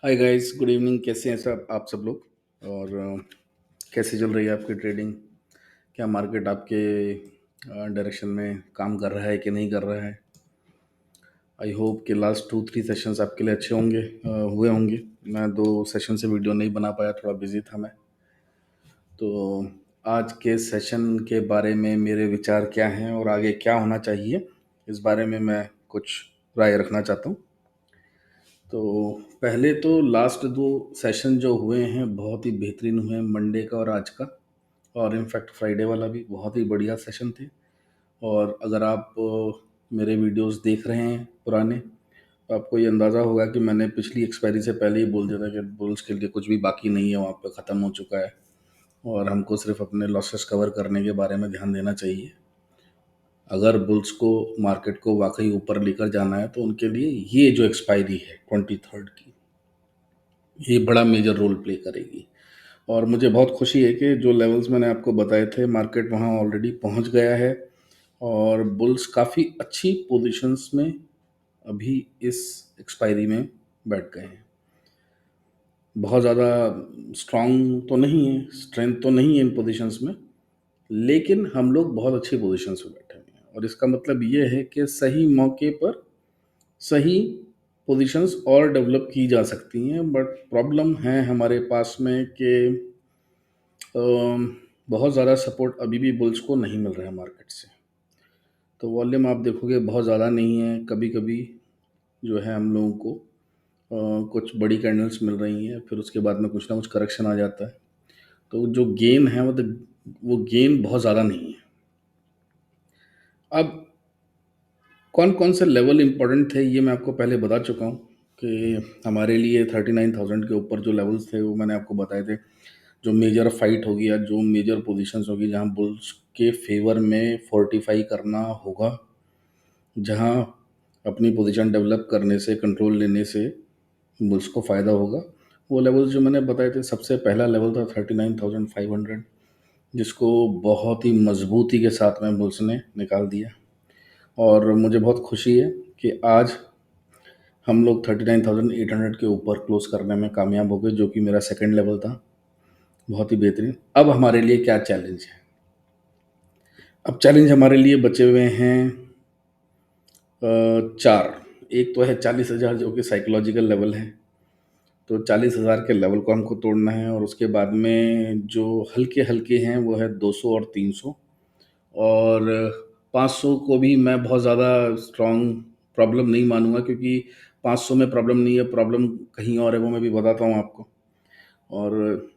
Hi guys, good evening. कैसे हैं सब आप सब लोग? और कैसे चल रही है आपकी ट्रेडिंग? क्या मार्केट आपके डायरेक्शन में काम कर रहा है कि नहीं कर रहा है? आई होप कि लास्ट 2-3 सेशंस आपके लिए अच्छे होंगे, हुए होंगे। मैं 2 सेशन से वीडियो नहीं बना पाया, थोड़ा बिजी था मैं। तो आज के सेशन के बारे में मेरे विचार क्या हैं और आगे क्या होना चाहिए, इस बारे में मैं कुछ राय रखना चाहता हूँ। तो पहले तो लास्ट 2 सेशन जो हुए हैं बहुत ही बेहतरीन हुए हैं, मंडे का और आज का। और इनफैक्ट फ्राइडे वाला भी बहुत ही बढ़िया सेशन थे। और अगर आप मेरे वीडियोस देख रहे हैं पुराने, तो आपको ये अंदाज़ा होगा कि मैंने पिछली एक्सपायरी से पहले ही बोल दिया था कि बुल्स के लिए कुछ भी बाकी नहीं है, वहाँ पे ख़त्म हो चुका है और हमको सिर्फ अपने लॉसेस कवर करने के बारे में ध्यान देना चाहिए। अगर बुल्स को, मार्केट को वाकई ऊपर लेकर जाना है तो उनके लिए ये जो एक्सपायरी है 23rd की, ये बड़ा मेजर रोल प्ले करेगी। और मुझे बहुत खुशी है कि जो लेवल्स मैंने आपको बताए थे, मार्केट वहाँ ऑलरेडी पहुँच गया है और बुल्स काफ़ी अच्छी पोजीशंस में अभी इस एक्सपायरी में बैठ गए हैं। बहुत ज़्यादा स्ट्रॉन्ग तो नहीं है, स्ट्रेंथ तो नहीं है इन पोजीशंस में, लेकिन हम लोग बहुत अच्छी पोजीशंस में बैठे हुए हैं। और इसका मतलब ये है कि सही मौके पर सही पोजीशंस और डेवलप की जा सकती हैं। बट प्रॉब्लम है हमारे पास में कि बहुत ज़्यादा सपोर्ट अभी भी बुल्स को नहीं मिल रहा है मार्केट से। तो वॉल्यूम आप देखोगे बहुत ज़्यादा नहीं है। कभी कभी जो है हम लोगों को कुछ बड़ी कैंडल्स मिल रही हैं, फिर उसके बाद में कुछ ना कुछ करेक्शन आ जाता है। तो जो गेन है वो गेन बहुत ज़्यादा नहीं है। अब कौन कौन से लेवल इंपॉर्टेंट थे ये मैं आपको पहले बता चुका हूँ कि हमारे लिए 39,000 के ऊपर जो लेवल्स थे वो मैंने आपको बताए थे। जो मेजर फाइट होगी या जो मेजर पोजीशंस होगी जहाँ बुल्स के फेवर में फोर्टिफाई करना होगा, जहाँ अपनी पोजीशन डेवलप करने से, कंट्रोल लेने से बुल्स को फ़ायदा होगा, वो लेवल्स जो मैंने बताए थे। सबसे पहला लेवल था 39,500, जिसको बहुत ही मजबूती के साथ में बुल्स ने निकाल दिया। और मुझे बहुत खुशी है कि आज हम लोग 39,800 के ऊपर क्लोज करने में कामयाब हो गए, जो कि मेरा सेकंड लेवल था। बहुत ही बेहतरीन। अब हमारे लिए क्या चैलेंज है? अब चैलेंज हमारे लिए बचे हुए हैं चार। एक तो है 40,000, जो कि साइकोलॉजिकल लेवल है। तो 40,000 के लेवल को हमको तोड़ना है। और उसके बाद में जो हल्के हल्के हैं वो है 200 और 300। और 500 को भी मैं बहुत ज़्यादा स्ट्रॉन्ग प्रॉब्लम नहीं मानूंगा, क्योंकि 500 में प्रॉब्लम नहीं है, प्रॉब्लम कहीं और है, वो मैं भी बताता हूँ आपको। और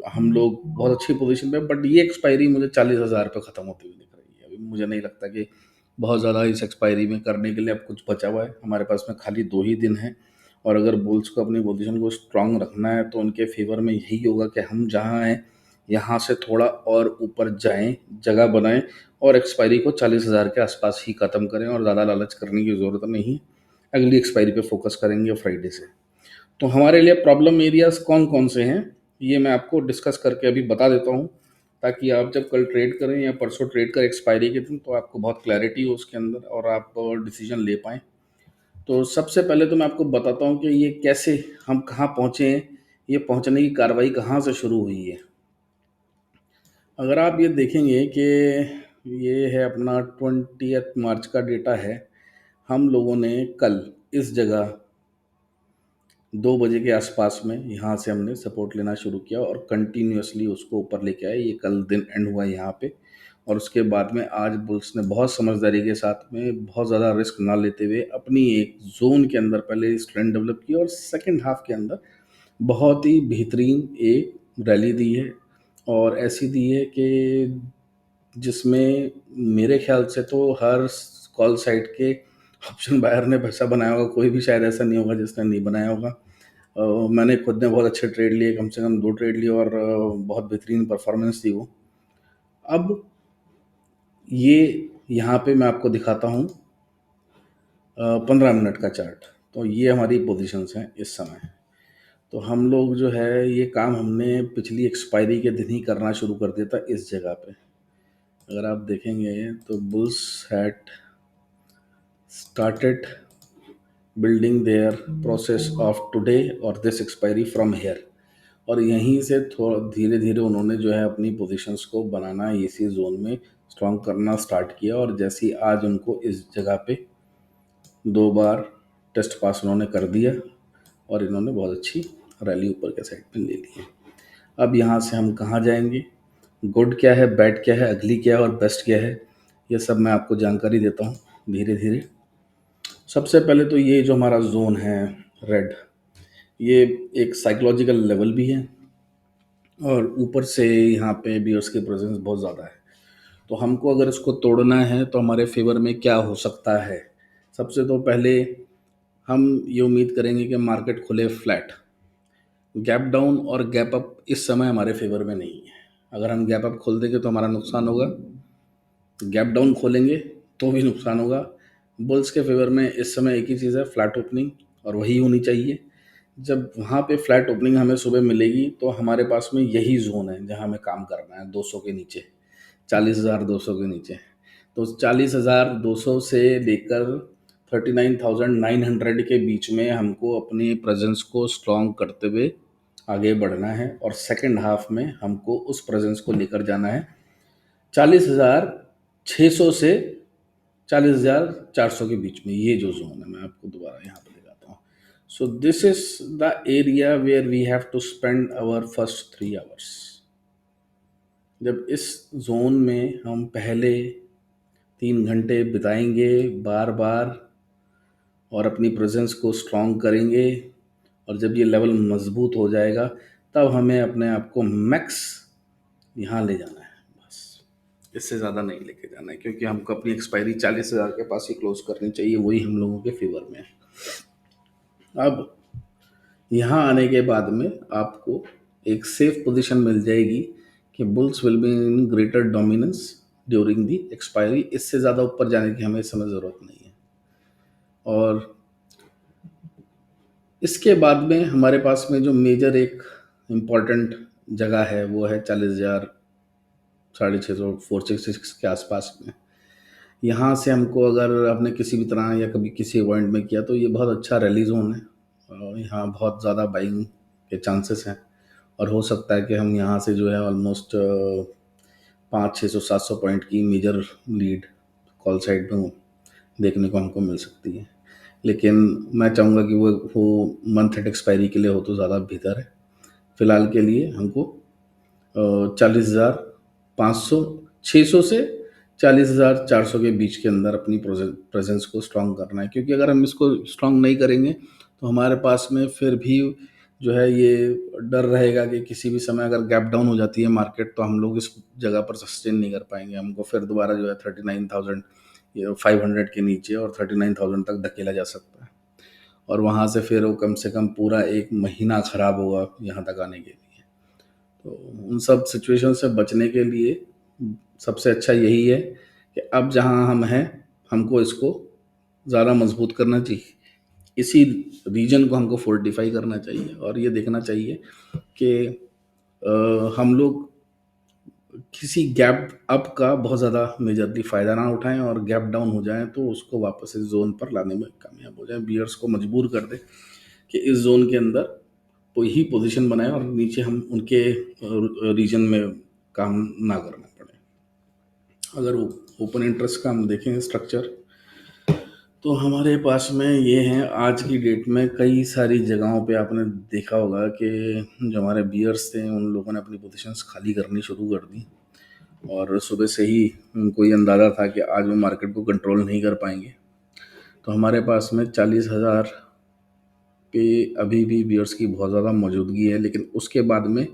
हम लोग बहुत अच्छी पोजीशन पे, बट ये एक्सपायरी मुझे 40,000 पे ख़त्म होती हुई दिख रही है। अभी मुझे नहीं लगता कि बहुत ज़्यादा इस एक्सपायरी में करने के लिए अब कुछ बचा हुआ है। हमारे पास में खाली 2 ही दिन है। और अगर बुल्स को अपनी पोजीशन को स्ट्रांग रखना है तो उनके फेवर में यही होगा कि हम जहाँ हैं यहाँ से थोड़ा और ऊपर जाएं, जगह बनाएं और एक्सपायरी को 40,000 के आसपास ही ख़त्म करें। और ज़्यादा लालच करने की ज़रूरत नहीं। अगली एक्सपायरी पे फोकस करेंगे फ्राइडे से। तो हमारे लिए प्रॉब्लम एरियाज कौन कौन से हैं, ये मैं आपको डिस्कस करके अभी बता देता हूँ, ताकि आप जब कल ट्रेड करें या परसों ट्रेड करें एक्सपायरी के दिन, तो आपको बहुत क्लैरिटी हो उसके अंदर और आप डिसीजन ले पाएँ। तो सबसे पहले तो मैं आपको बताता हूँ कि ये कैसे, हम कहाँ पहुँचे हैं, ये पहुँचने की कार्रवाई कहाँ से शुरू हुई है। अगर आप ये देखेंगे कि ये है अपना 20 मार्च का डेटा है। हम लोगों ने कल इस जगह 2 बजे के आसपास में यहाँ से हमने सपोर्ट लेना शुरू किया और कंटिन्यूअसली उसको ऊपर लेके आए। ये कल दिन एंड हुआ यहाँ पे। और उसके बाद में आज बुल्स ने बहुत समझदारी के साथ में, बहुत ज़्यादा रिस्क ना लेते हुए, अपनी एक जोन के अंदर पहले स्ट्रेंथ डेवलप की और सेकंड हाफ के अंदर बहुत ही बेहतरीन एक रैली दी है। और ऐसी दी है कि जिसमें मेरे ख्याल से तो हर कॉल साइड के ऑप्शन बायर ने पैसा बनाया होगा। कोई भी शायद ऐसा नहीं होगा जिसने नहीं बनाया होगा। मैंने खुद ने बहुत अच्छे ट्रेड लिए, कम से कम 2 ट्रेड लिए और बहुत बेहतरीन परफॉर्मेंस थी वो। अब ये यहाँ पे मैं आपको दिखाता हूँ 15 मिनट का चार्ट। तो ये हमारी पोजीशंस हैं इस समय। तो हम लोग जो है ये काम हमने पिछली एक्सपायरी के दिन ही करना शुरू कर दिया था इस जगह पे। अगर आप देखेंगे तो bulls had started building their process of today और दिस एक्सपायरी फ्रॉम हेयर। और यहीं से थोड़ा धीरे धीरे उन्होंने जो है अपनी पोजीशंस को बनाना इसी जोन में स्ट्रॉन्ग करना स्टार्ट किया। और जैसे ही आज उनको इस जगह पे 2 बार टेस्ट पास उन्होंने कर दिया और इन्होंने बहुत अच्छी रैली ऊपर के साइड पे ले ली है। अब यहाँ से हम कहाँ जाएंगे, गुड क्या है, बैड क्या है, अगली क्या है और बेस्ट क्या है, ये सब मैं आपको जानकारी देता हूँ धीरे धीरे। सबसे पहले तो ये जो हमारा जोन है रेड, ये एक साइकोलॉजिकल लेवल भी है और ऊपर से यहाँ पे बियर्स की प्रेजेंस बहुत ज़्यादा है। तो हमको अगर इसको तोड़ना है तो हमारे फेवर में क्या हो सकता है। सबसे तो पहले हम ये उम्मीद करेंगे कि मार्केट खुले फ्लैट। गैप डाउन और गैप अप इस समय हमारे फेवर में नहीं है। अगर हम गैप अप खोल देंगे तो हमारा नुकसान होगा, गैप डाउन खोलेंगे तो भी नुकसान होगा। बुल्स के फेवर में इस समय एक ही चीज़ है, फ्लैट ओपनिंग, और वही होनी चाहिए। जब वहाँ पे फ्लैट ओपनिंग हमें सुबह मिलेगी तो हमारे पास में यही जोन है जहाँ हमें काम करना है, 200 के नीचे, 40,200 के नीचे। तो 40,200 से लेकर 39,900 के बीच में हमको अपनी प्रेजेंस को स्ट्रॉन्ग करते हुए आगे बढ़ना है। और सेकंड हाफ में हमको उस प्रेजेंस को लेकर जाना है 40,600 से 40,400 के बीच में। ये जो जोन है मैं आपको दोबारा यहाँ पे दिखाता हूँ। So this is the area where we have to spend our first 3 hours. जब इस जोन में हम पहले 3 घंटे बिताएंगे बार बार और अपनी प्रेजेंस को स्ट्रॉन्ग करेंगे, और जब ये लेवल मजबूत हो जाएगा तब हमें अपने आप को मैक्स यहाँ ले जाना है। बस इससे ज़्यादा नहीं लेके जाना है, क्योंकि हमको अपनी एक्सपायरी 40,000 के पास ही क्लोज करनी चाहिए, वही हम लोगों के फेवर में है। अब यहाँ आने के बाद में आपको एक सेफ पोजीशन मिल जाएगी कि bulls will be in greater dominance during the expiry. इससे ज़्यादा ऊपर जाने की हमें इस समय ज़रूरत नहीं है। और इसके बाद में हमारे पास में जो मेजर एक इम्पॉर्टेंट जगह है वो है 40,000, 650, 466 के आसपास में। यहाँ से हमको अगर आपने किसी भी तरह या कभी किसी पॉइंट में किया तो ये बहुत अच्छा रैली जोन है और यहाँ बहुत ज़्यादा बाइंग के चांसेस हैं। और हो सकता है कि हम यहाँ से जो है ऑलमोस्ट 500, 600, 700 पॉइंट की मेजर लीड कॉल साइड में देखने को हमको मिल सकती है। लेकिन मैं चाहूँगा कि वो मंथ एट एक्सपायरी के लिए हो तो ज़्यादा बेहतर है। फ़िलहाल के लिए हमको 40,500, 600 से 40,400 के बीच के अंदर अपनी प्रेजेंस को स्ट्रॉन्ग करना है। क्योंकि अगर हम इसको स्ट्रॉन्ग नहीं करेंगे तो हमारे पास में फिर भी जो है ये डर रहेगा कि किसी भी समय अगर गैप डाउन हो जाती है मार्केट तो हम लोग इस जगह पर सस्टेन नहीं कर पाएंगे। हमको फिर दोबारा जो है 39,500 के नीचे और 39,000 तक धकेला जा सकता है। और वहाँ से फिर वो कम से कम पूरा एक महीना ख़राब होगा यहाँ तक आने के लिए। तो उन सब सिचुएशन से बचने के लिए सबसे अच्छा यही है कि अब जहाँ हम हैं हमको इसको ज़्यादा मजबूत करना चाहिए, इसी रीजन को हमको फोर्टिफाई करना चाहिए और ये देखना चाहिए कि हम लोग किसी गैप अप का बहुत ज़्यादा मेजरली फ़ायदा ना उठाएं और गैप डाउन हो जाए तो उसको वापस इस जोन पर लाने में कामयाब हो जाए, बियर्स को मजबूर कर दे कि इस जोन के अंदर कोई ही पोजीशन बनाए और नीचे हम उनके रीजन में काम ना करना पड़े। अगर ओपन इंटरेस्ट का हम देखें स्ट्रक्चर तो हमारे पास में ये हैं आज की डेट में कई सारी जगहों पे आपने देखा होगा कि जो हमारे बियर्स थे उन लोगों ने अपनी पोजीशंस खाली करनी शुरू कर दी और सुबह से ही उनको ये अंदाज़ा था कि आज वो मार्केट को कंट्रोल नहीं कर पाएंगे। तो हमारे पास में 40,000 पे अभी भी बियर्स की बहुत ज़्यादा मौजूदगी है, लेकिन उसके बाद में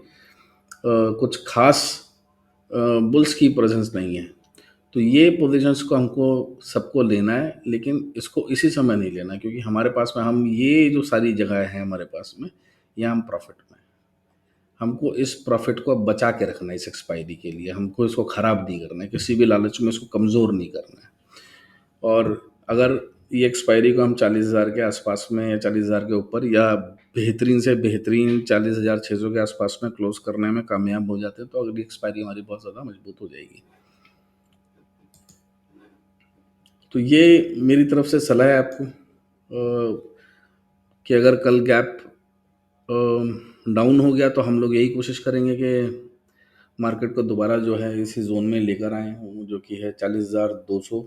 कुछ खास बुल्स की प्रेजेंस नहीं है। तो ये पोजीशंस को हमको सबको लेना है, लेकिन इसको इसी समय नहीं लेना क्योंकि हमारे पास में हम ये जो सारी जगह हैं हमारे पास में ये हम प्रॉफिट में, हमको इस प्रॉफिट को बचा के रखना है। इस एक्सपायरी के लिए हमको इसको ख़राब नहीं करना है, किसी भी लालच में इसको कमज़ोर नहीं करना है। और अगर ये एक्सपायरी को हम 40,000 के आसपास में या 40,000 के ऊपर या बेहतरीन से बेहतरीन 40,600 के आसपास में क्लोज करने में कामयाब हो जाते हैं तो अगली एक्सपायरी हमारी बहुत ज़्यादा मजबूत हो जाएगी। तो ये मेरी तरफ से सलाह है आपको कि अगर कल गैप डाउन हो गया तो हम लोग यही कोशिश करेंगे कि मार्केट को दोबारा जो है इसी जोन में लेकर आएँ, जो कि है 40,200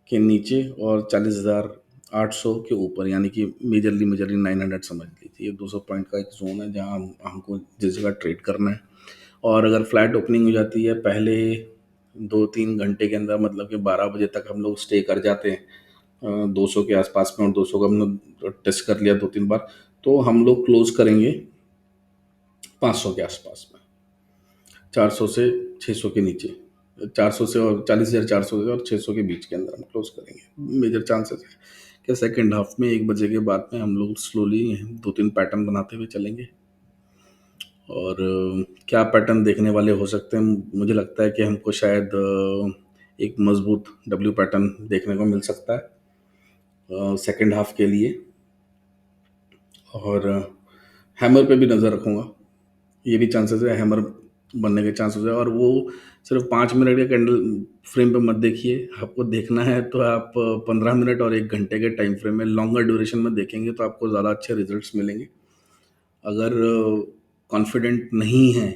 के नीचे और 40,800 के ऊपर, यानी कि मेजरली मेजरली 900 समझ लीजिए। ये 200 पॉइंट का एक जोन है जहाँ हमको जिस जगह ट्रेड करना है। और अगर फ्लैट ओपनिंग हो जाती है पहले 2-3 घंटे के अंदर, मतलब कि 12 बजे तक हम लोग स्टे कर जाते हैं 200 के आसपास में, और 200 का हमने टेस्ट कर लिया 2-3 बार, तो हम लोग क्लोज करेंगे 500 के आसपास में, 400 से 600 के नीचे, 400 से और 40,400 से और 600 के बीच के अंदर हम क्लोज करेंगे। मेजर चांसेस है कि सेकेंड हाफ में 1 बजे के बाद में हम लोग स्लोली 2-3 पैटर्न बनाते हुए चलेंगे। और क्या पैटर्न देखने वाले हो सकते हैं, मुझे लगता है कि हमको शायद एक मजबूत डब्ल्यू पैटर्न देखने को मिल सकता है सेकेंड हाफ के लिए। और हैमर पे भी नज़र रखूँगा, ये भी चांसेस है हैमर बनने के चांसेस है। और वो सिर्फ 5 मिनट के कैंडल फ्रेम पे मत देखिए, आपको देखना है तो आप 15 मिनट और 1 घंटे के टाइम फ्रेम में लॉन्गर ड्यूरेशन में देखेंगे तो आपको ज़्यादा अच्छे रिजल्ट्स मिलेंगे। अगर कॉन्फिडेंट नहीं है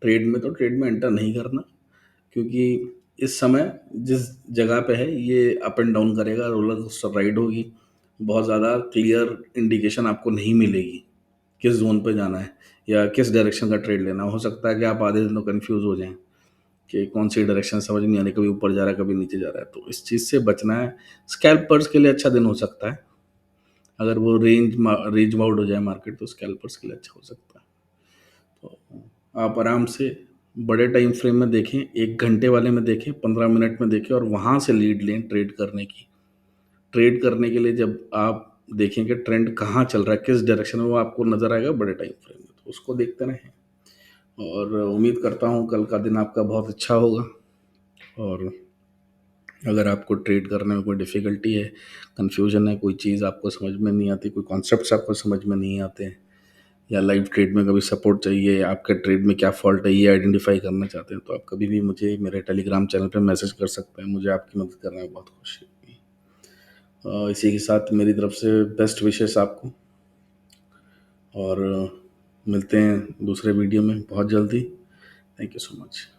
ट्रेड में तो ट्रेड में एंटर नहीं करना, क्योंकि इस समय जिस जगह पे है ये अप एंड डाउन करेगा, रोलर कोस्टर राइड होगी, बहुत ज़्यादा क्लियर इंडिकेशन आपको नहीं मिलेगी किस जोन पे जाना है या किस डायरेक्शन का ट्रेड लेना। हो सकता है कि आप आधे दिन तो कंफ्यूज हो जाएं कि कौन सी डायरेक्शन समझ नहीं आने, कभी ऊपर जा रहा है कभी नीचे जा रहा है, तो इस चीज़ से बचना है। स्कैल्पर्स के लिए अच्छा दिन हो सकता है, अगर वो रेंज बाउंड हो जाए मार्केट तो स्कैल्पर्स के लिए अच्छा हो सकता है। तो आप आराम से बड़े टाइम फ्रेम में देखें, 1 घंटे वाले में देखें, 15 मिनट में देखें, और वहाँ से लीड लें ट्रेड करने की। ट्रेड करने के लिए जब आप देखें कि ट्रेंड कहाँ चल रहा है, किस डायरेक्शन में, वो आपको नज़र आएगा बड़े टाइम फ्रेम में, तो उसको देखते रहें। और उम्मीद करता हूँ कल का दिन आपका बहुत अच्छा होगा। और अगर आपको ट्रेड करने में कोई डिफ़िकल्टी है, कन्फ्यूजन है, कोई चीज़ आपको समझ में नहीं आती, कोई कॉन्सेप्ट्स आपको समझ में नहीं आते हैं, या लाइव ट्रेड में कभी सपोर्ट चाहिए, आपके ट्रेड में क्या फ़ॉल्ट है ये आइडेंटिफाई करना चाहते हैं, तो आप कभी भी मुझे मेरे टेलीग्राम चैनल पे मैसेज कर सकते हैं। मुझे आपकी मदद करने में बहुत खुशी होगी। इसी के साथ मेरी तरफ से बेस्ट विशेस आपको, और मिलते हैं दूसरे वीडियो में बहुत जल्दी। Thank you so much.